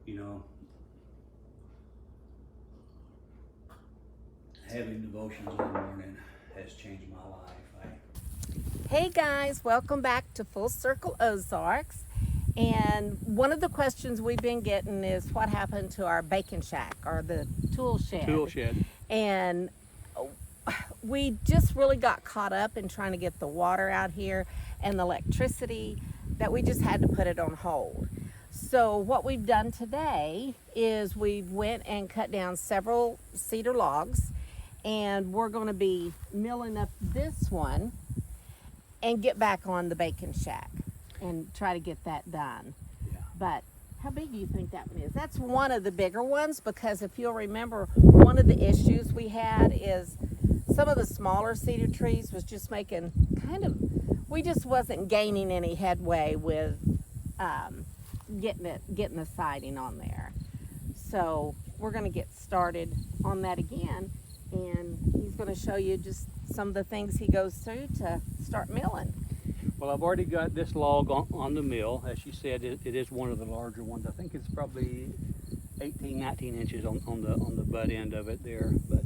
you know, having devotions in the morning has changed my life. Hey guys, welcome back to Full Circle Ozarks. And one of the questions we've been getting is what happened to our bacon shack or the tool shed. Tool shed. And we just really got caught up in trying to get the water out here and the electricity that we just had to put it on hold. So what we've done today is we went and cut down several cedar logs, and we're going to be milling up this one and get back on the bacon shack and try to get that done. Yeah. But how big do you think that one is? That's one of the bigger ones, because if you'll remember, one of the issues we had is some of the smaller cedar trees was just making we just wasn't gaining any headway with getting the siding on there. So we're going to get started on that again, and he's going to show you just some of the things he goes through to start milling. Well, I've already got this log on the mill. As you said, it is one of the larger ones. I think it's probably 18, 19 inches on the butt end of it there. But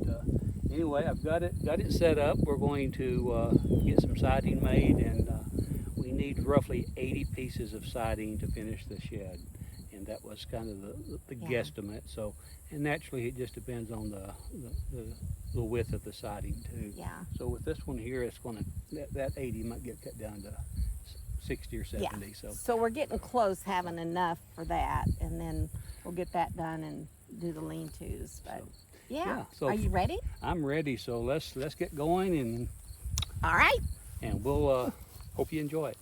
anyway, I've got it set up. We're going to get some siding made, and we need roughly 80 pieces of siding to finish the shed. And that was kind of the guesstimate. So, and naturally, it just depends on the width of the siding too. Yeah. So with this one here, it's going to that 80 might get cut down to 60 or 70. Yeah. So So we're getting close having enough for that, and then we'll get that done and do the lean-tos. But yeah. So are you ready? I'm ready. So let's get going, and All right. we'll hope you enjoy it.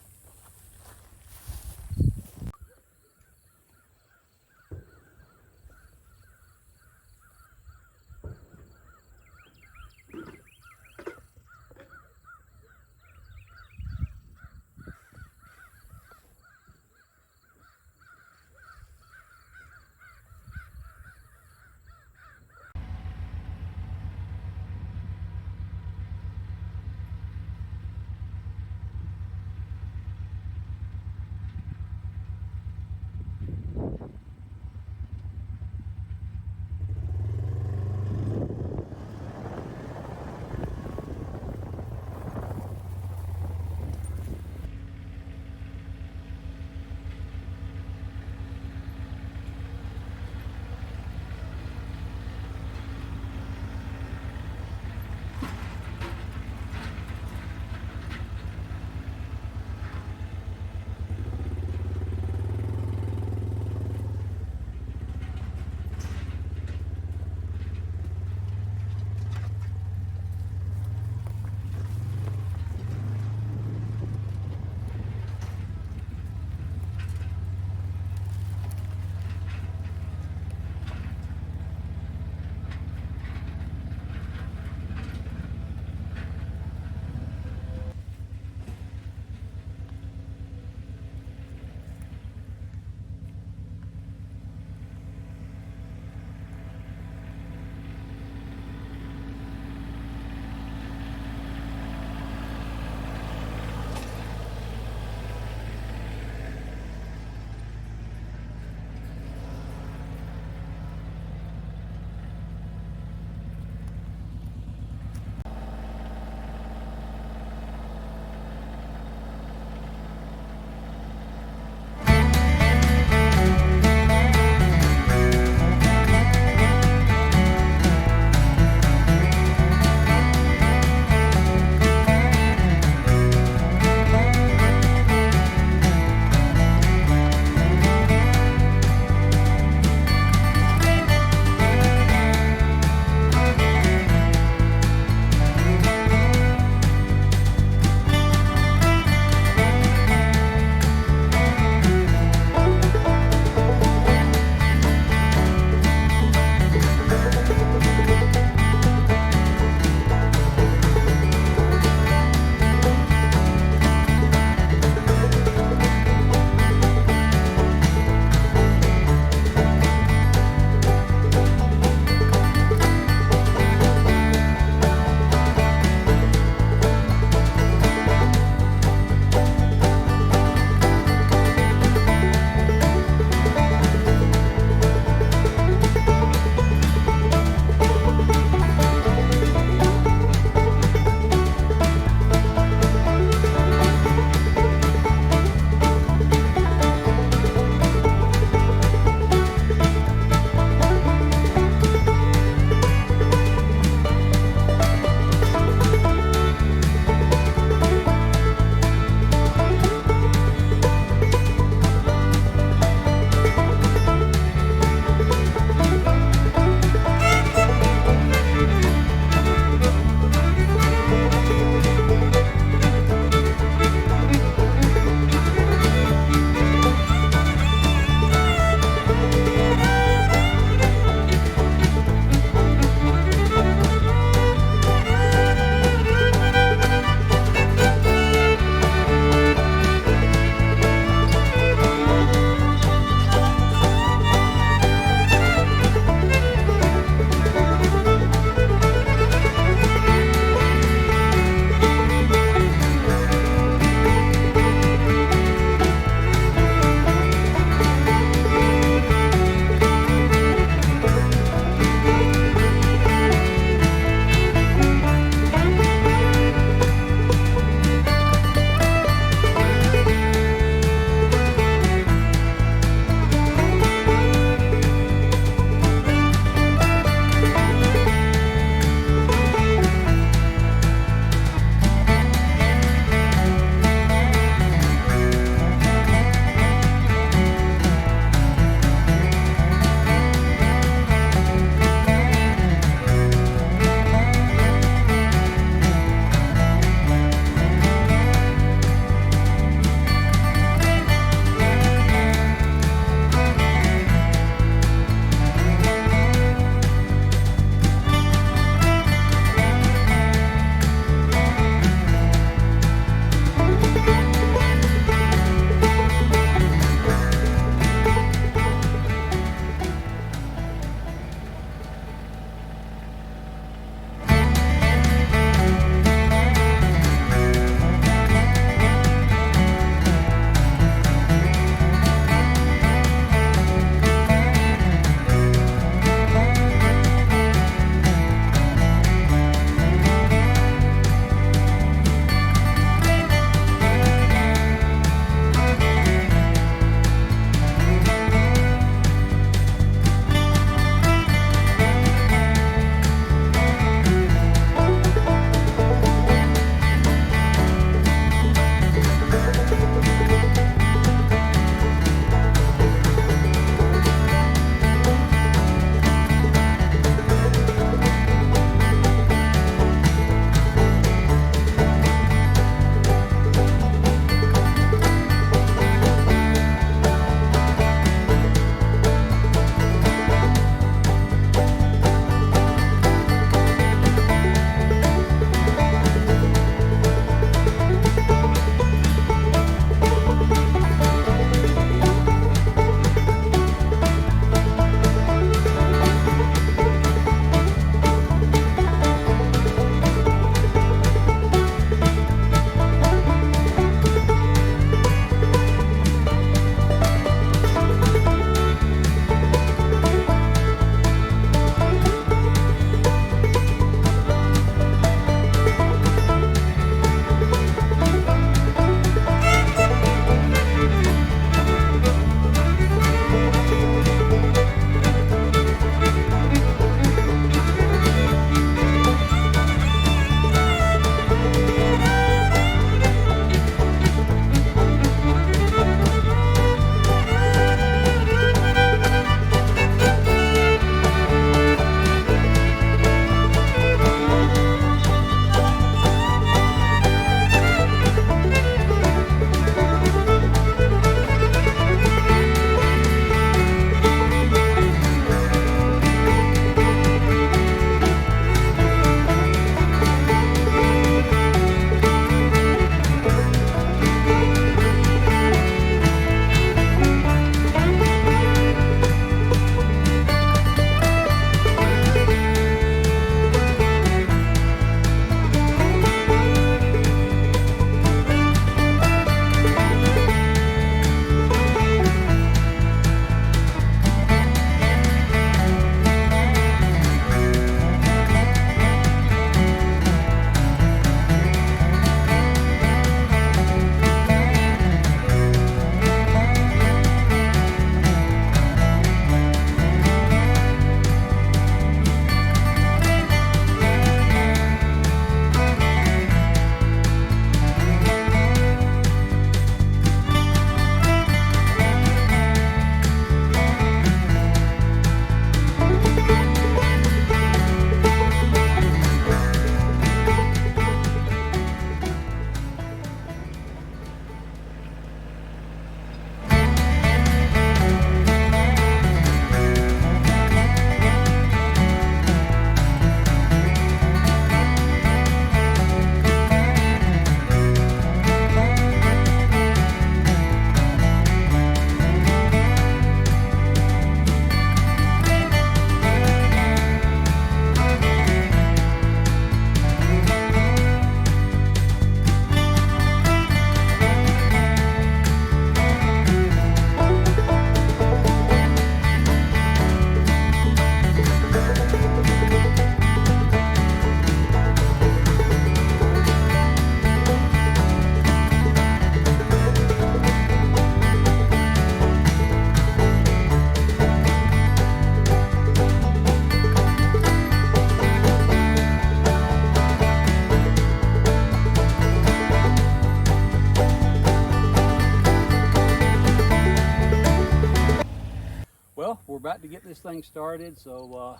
Well, we're about to get this thing started, so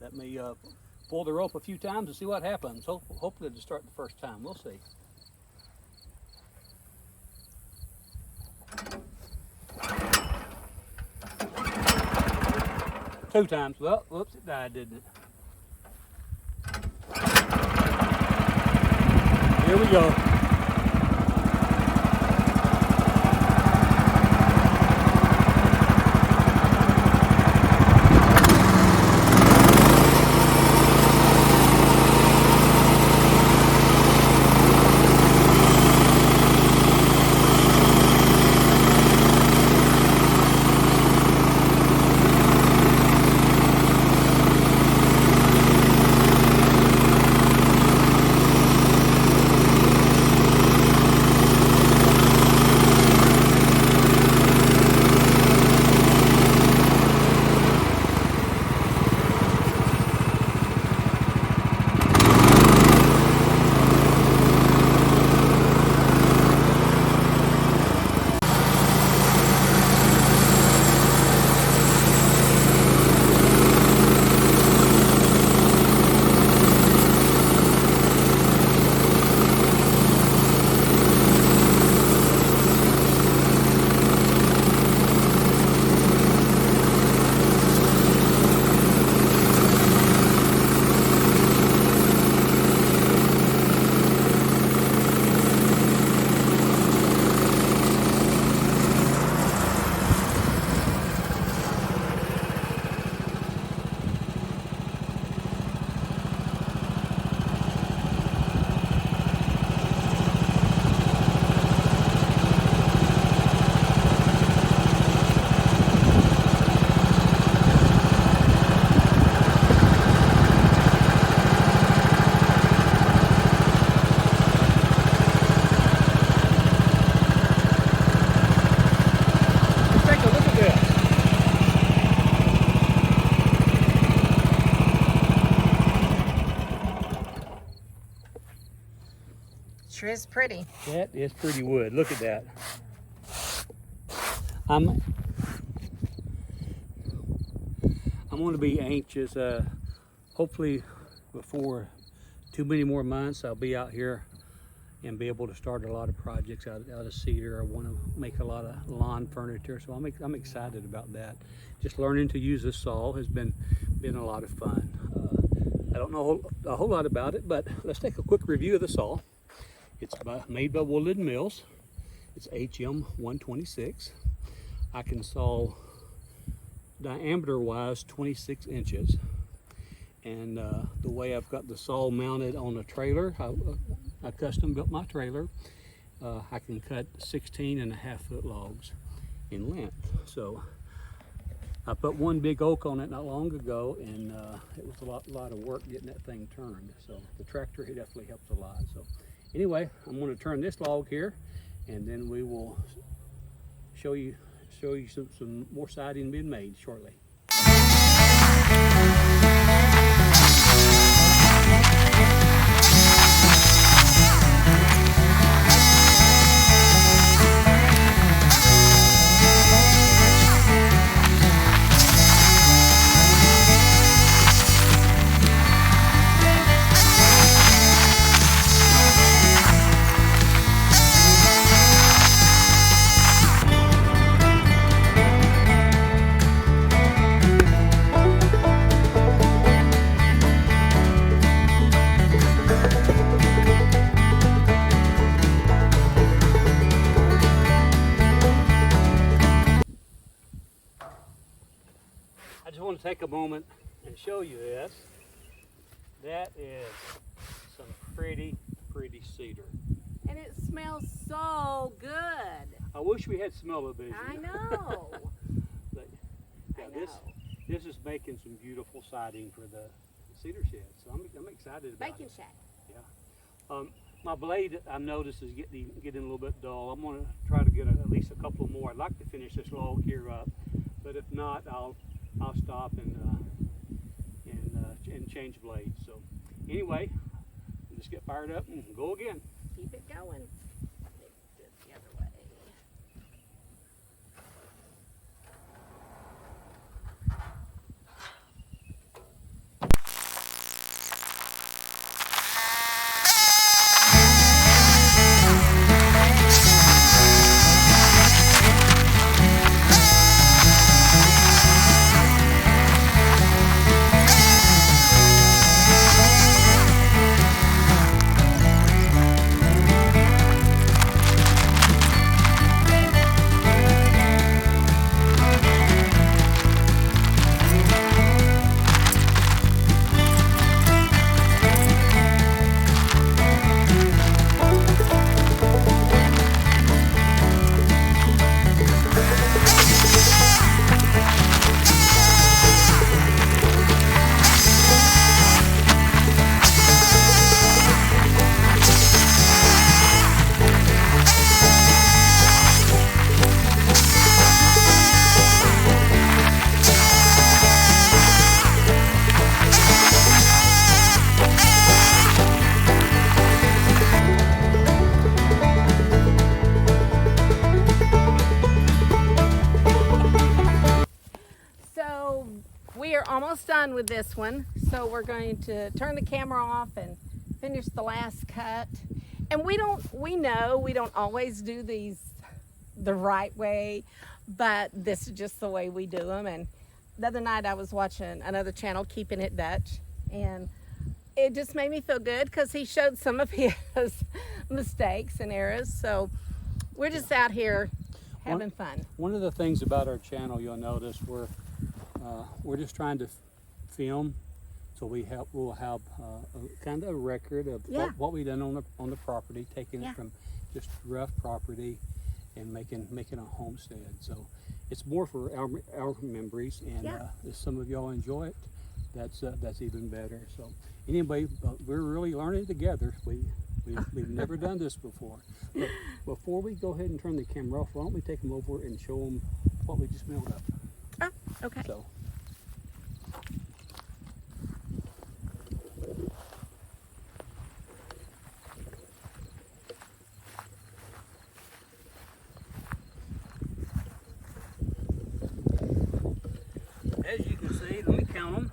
let me pull the rope a few times and see what happens. Hopefully to start the first time. We'll see. Two times. Well, whoops, it died, didn't it? Here we go. Sure is pretty. That is pretty wood. Look at that. I'm going to be anxious. Hopefully, before too many more months, I'll be out here and be able to start a lot of projects out of cedar. I want to make a lot of lawn furniture, so I'm excited about that. Just learning to use this saw has been a lot of fun. I don't know a whole lot about it, but let's take a quick review of the saw. It's made by Woodland Mills. It's HM 126. I can saw diameter-wise 26 inches. And the way I've got the saw mounted on a trailer, I custom built my trailer. I can cut 16.5-foot logs in length. So I put one big oak on it not long ago, and it was a lot of work getting that thing turned. So the tractor, it definitely helps a lot. So anyway, I'm going to turn this log here, and then we will show you some more siding being made shortly. I just want to take a moment and show you this. That is some pretty cedar. And it smells so good. I wish we had smell-o-vision. I know. But yeah, I know. this is making some beautiful siding for the cedar shed. So I'm excited about Bacon it. shack. Yeah. My blade, I've noticed, is getting a little bit dull. I'm going to try to get at least a couple more. I'd like to finish this log here up, but if not, I'll stop and change blades. So anyway, just get fired up and go again. Keep it going. Take this the other way. almost done with this one, so we're going to turn the camera off and finish the last cut. And we know we don't always do these the right way, but this is just the way we do them. And the other night I was watching another channel, Keeping It Dutch, and it just made me feel good because he showed some of his mistakes and errors. So we're just out here having fun. One of the things about our channel, you'll notice, we're just trying to film, so we'll have a kind of a record of what we've done on the property, taking it from just rough property and making a homestead. So it's more for our memories, and if some of y'all enjoy it, that's even better. So anyway, we're really learning together. We've never done this before. But before we go ahead and turn the camera off, why don't we take them over and show them what we just milled up. Oh, okay. So. As you can see, let me count them.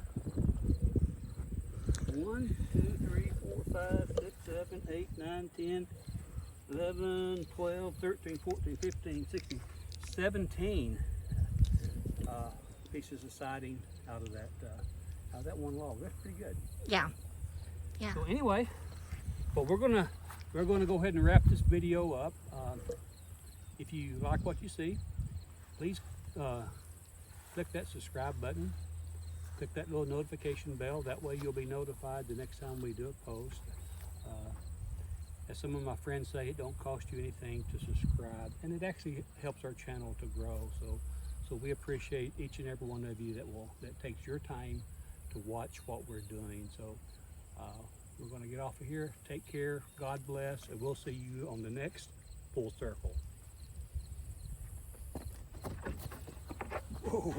1, 2, 3, 4, 5, 6, 7, 8, 9, 10, 11, 12, 13, 14, 15, 16, 17 pieces of siding out of that one log. That's pretty good. Yeah. Yeah. So anyway, but we're gonna go ahead and wrap this video up. If you like what you see, please click that subscribe button. Click that little notification bell. That way you'll be notified the next time we do a post. As some of my friends say, it don't cost you anything to subscribe, and it actually helps our channel to grow. So we appreciate each and every one of you that takes your time to watch what we're doing. So we're going to get off of here. Take care. God bless, and we'll see you on the next Full Circle. Whoa.